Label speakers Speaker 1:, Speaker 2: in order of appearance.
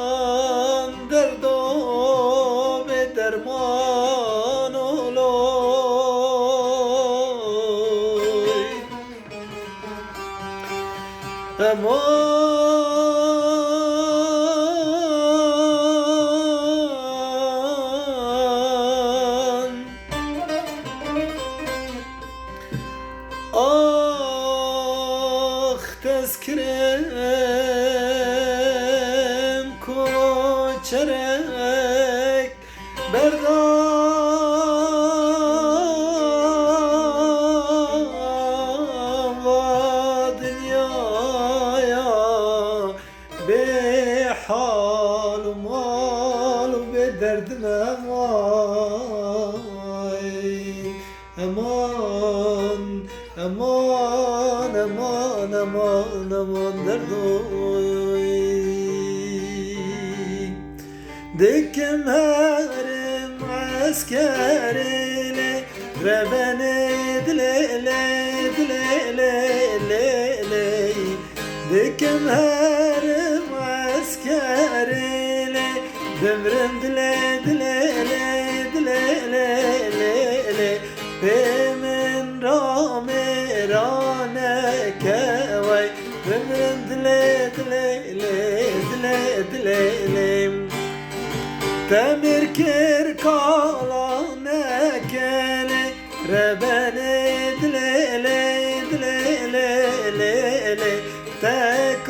Speaker 1: Aman derdo be derman oloy. Aman ah tezkirem koçerek berdava dünyaya behal mal be derdime vay. Aman aman aman aman aman derdoy. Dikim herim askerine rebene dile dile dile. Dikim herim askerine demrim dile dile dile dile. Bemin ramerane kevay demrim dile dile dile dile. Temir kir kalan ekene rebene dile dile dile. Tek